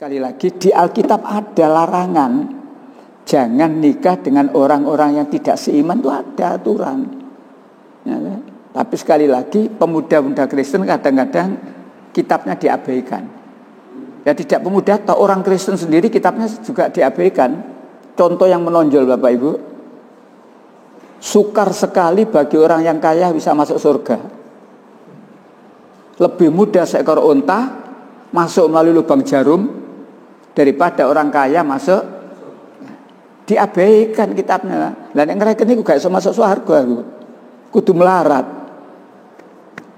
Sekali lagi di Alkitab ada larangan jangan nikah dengan orang-orang yang tidak seiman, itu ada aturan. Ya, kan? Tapi sekali lagi pemuda-pemuda Kristen kadang-kadang kitabnya diabaikan. Ya tidak pemuda atau orang Kristen sendiri kitabnya juga diabaikan. Contoh yang menonjol Bapak Ibu, sukar sekali bagi orang yang kaya bisa masuk surga. Lebih mudah seekor unta masuk melalui lubang jarum daripada orang kaya masuk. Diabaikan kitabnya. Lah nek ngreken niku gak iso masuk surga aku. Kudu melarat.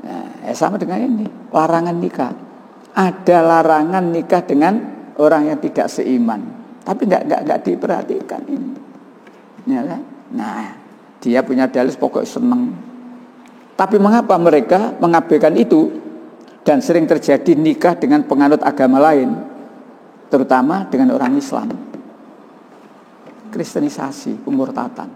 Nah, sama dengan ini, larangan nikah. Ada larangan nikah dengan orang yang tidak seiman. Tapi enggak diperhatikan ini. Ya kan? Nah, dia punya dalil pokok seneng. Tapi mengapa mereka mengabaikan itu? Dan sering terjadi nikah dengan penganut agama lain, terutama dengan orang Islam. Kristenisasi, pemurtatan.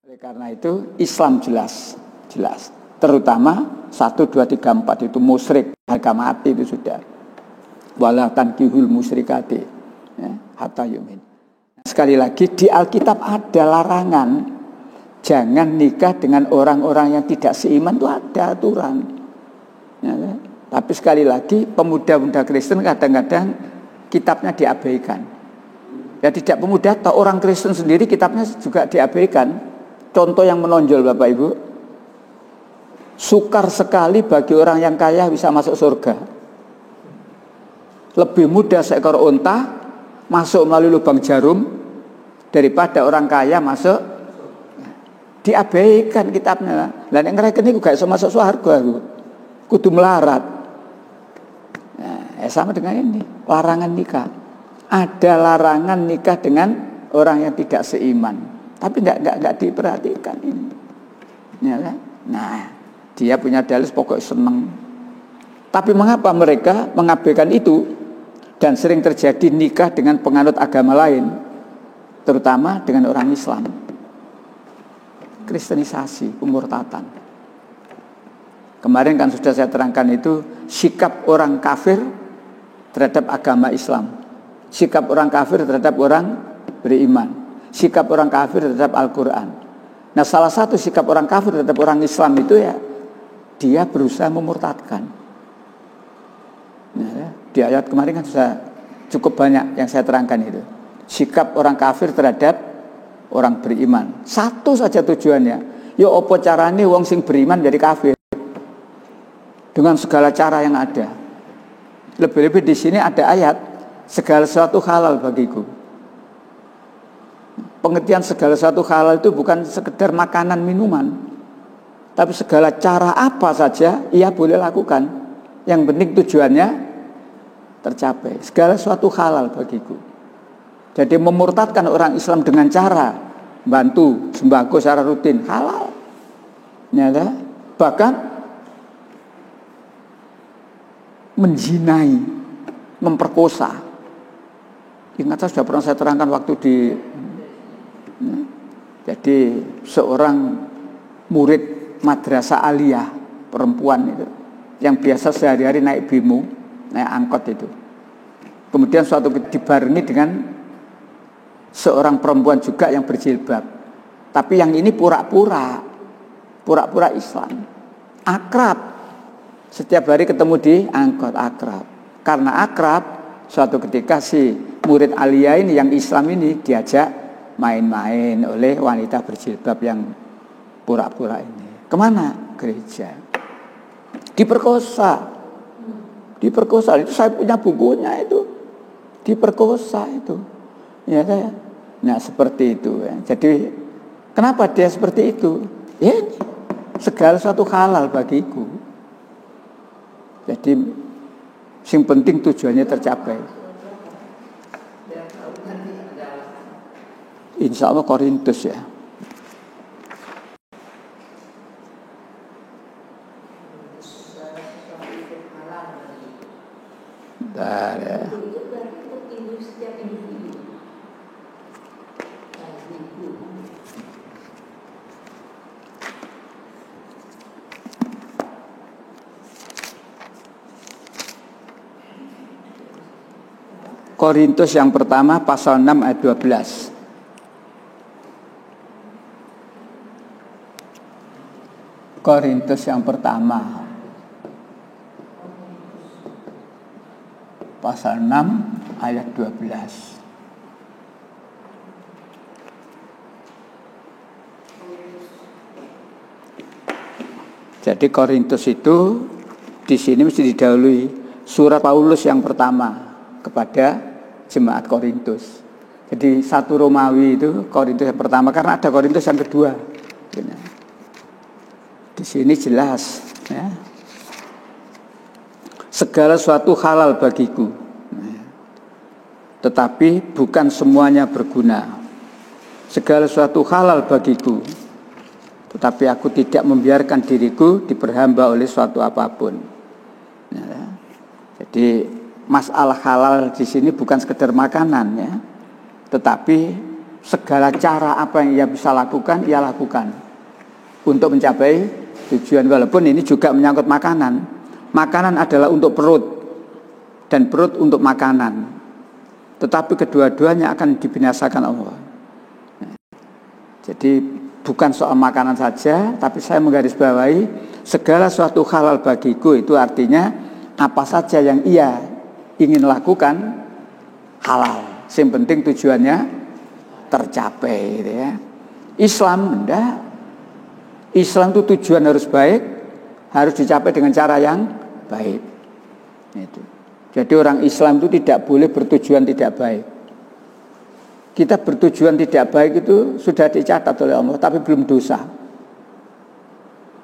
Oleh karena itu Islam jelas. Terutama 1, 2, 3, 4 itu musyrik, harga mati itu sudah. Wala tankihul musyrikati, ya, hatta yumin. Sekali lagi di Alkitab ada larangan jangan nikah dengan orang-orang yang tidak seiman, itu ada aturan. Ya, kan? Tapi sekali lagi pemuda-pemuda Kristen kadang-kadang kitabnya diabaikan. Ya tidak pemuda atau orang Kristen sendiri kitabnya juga diabaikan. Contoh yang menonjol Bapak Ibu, sukar sekali bagi orang yang kaya bisa masuk surga. Lebih mudah seekor unta masuk melalui lubang jarum daripada orang kaya masuk. Diabaikan kitabnya. Lah nek ngreken niku gak iso masuk surga aku. Kudu melarat. Nah, sama dengan ini, larangan nikah. Ada larangan nikah dengan orang yang tidak seiman. Tapi enggak diperhatikan ini. Ya kan? Nah, dia punya dalil pokok seneng. Tapi mengapa mereka mengabaikan itu? Dan sering terjadi nikah dengan penganut agama lain, terutama dengan orang Islam. Kristenisasi, pemurtatan. Kemarin kan sudah saya terangkan itu sikap orang kafir terhadap agama Islam, sikap orang kafir terhadap orang beriman, sikap orang kafir terhadap Al-Quran. Nah salah satu sikap orang kafir terhadap orang Islam itu ya dia berusaha memurtadkan. Nah, di ayat kemarin kan sudah cukup banyak yang saya terangkan itu. Sikap orang kafir terhadap orang beriman. Satu saja tujuannya. Ya apa carane wong sing beriman jadi kafir? Dengan segala cara yang ada. Lebih-lebih di sini ada ayat segala sesuatu halal bagiku. Pengertian segala sesuatu halal itu bukan sekedar makanan minuman, tapi segala cara apa saja ia boleh lakukan. Yang penting tujuannya tercapai. Segala sesuatu halal bagiku. Jadi memurtadkan orang Islam dengan cara bantu sembako secara rutin halal. Ya, bahkan menzinai, memperkosa. Ingat sudah pernah saya terangkan waktu di jadi seorang murid madrasah aliyah perempuan itu yang biasa sehari-hari naik bemo, naik angkot itu. Kemudian suatu dibarengi dengan seorang perempuan juga yang berjilbab. Tapi yang ini pura-pura Islam. Akrab. Setiap hari ketemu di angkot, akrab. Karena akrab, suatu ketika si murid aliyah ini yang Islam ini diajak main-main oleh wanita berjilbab yang pura-pura ini. Kemana? Gereja. Diperkosa. Itu saya punya bukunya itu. Diperkosa itu. Ya saya. Nah seperti itu ya. Jadi kenapa dia seperti itu? Ya segala sesuatu halal bagiku. Jadi yang penting tujuannya tercapai. Insya Allah Korintus ya. Bentar ya. Korintus yang pertama pasal 6 ayat 12. Korintus yang pertama pasal 6 ayat 12. Jadi Korintus itu di sini mesti didahului surat Paulus yang pertama kepada jemaat Korintus. Jadi 1 Romawi itu Korintus yang pertama, karena ada Korintus yang kedua. Di sini jelas, ya. Segala sesuatu halal bagiku, tetapi bukan semuanya berguna. Segala sesuatu halal bagiku, tetapi aku tidak membiarkan diriku diperhamba oleh suatu apapun. Ya. Jadi masalah halal di sini bukan sekedar makanan, ya, tetapi segala cara apa yang ia bisa lakukan, ia lakukan untuk mencapai tujuan. Walaupun ini juga menyangkut makanan. Makanan adalah untuk perut dan perut untuk makanan. Tetapi kedua-duanya akan dibinasakan Allah. Jadi bukan soal makanan saja, tapi saya menggarisbawahi segala suatu halal bagiku, itu artinya apa saja yang ia ingin lakukan halal. Yang penting tujuannya tercapai, gitu ya. Islam enggak. Islam itu tujuan harus baik, harus dicapai dengan cara yang baik. Itu. Jadi orang Islam itu tidak boleh bertujuan tidak baik. Kita bertujuan tidak baik itu sudah dicatat oleh Allah, tapi belum dosa.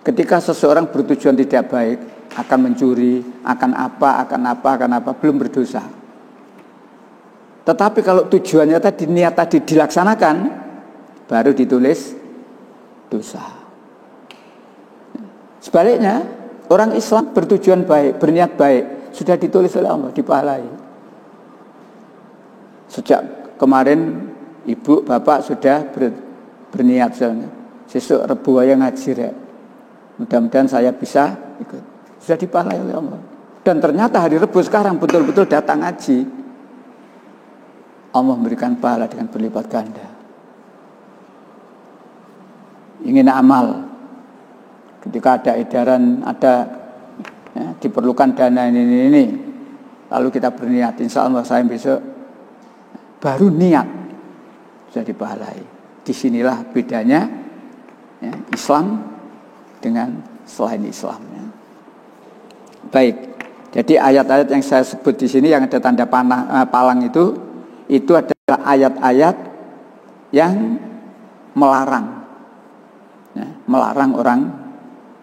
Ketika seseorang bertujuan tidak baik, akan mencuri, akan apa, belum berdosa. Tetapi kalau tujuannya tadi, niat tadi dilaksanakan, baru ditulis dosa. Sebaliknya, orang Islam bertujuan baik, berniat baik, sudah ditulis oleh Allah, dipahalai. Sejak kemarin ibu, bapak sudah berniat, sesuk Rebu yang ngaji rek. Mudah-mudahan saya bisa ikut. Sudah dipahalai oleh Allah. Dan ternyata hari Rebu sekarang betul-betul datang ngaji. Allah memberikan pahala dengan berlipat ganda. Ingin amal, ketika ada edaran, diperlukan dana ini, lalu kita berniat, insya Allah saya besok baru niat sudah dipahalai. Disinilah bedanya, ya, Islam dengan selain Islam. Ya. Baik, jadi ayat-ayat yang saya sebut di sini yang ada tanda palang itu adalah ayat-ayat yang melarang, ya, melarang orang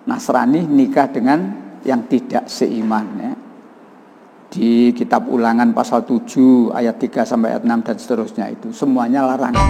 Nasrani nikah dengan yang tidak seiman, ya. Di kitab Ulangan pasal 7 ayat 3 sampai ayat 6 dan seterusnya itu semuanya larangan.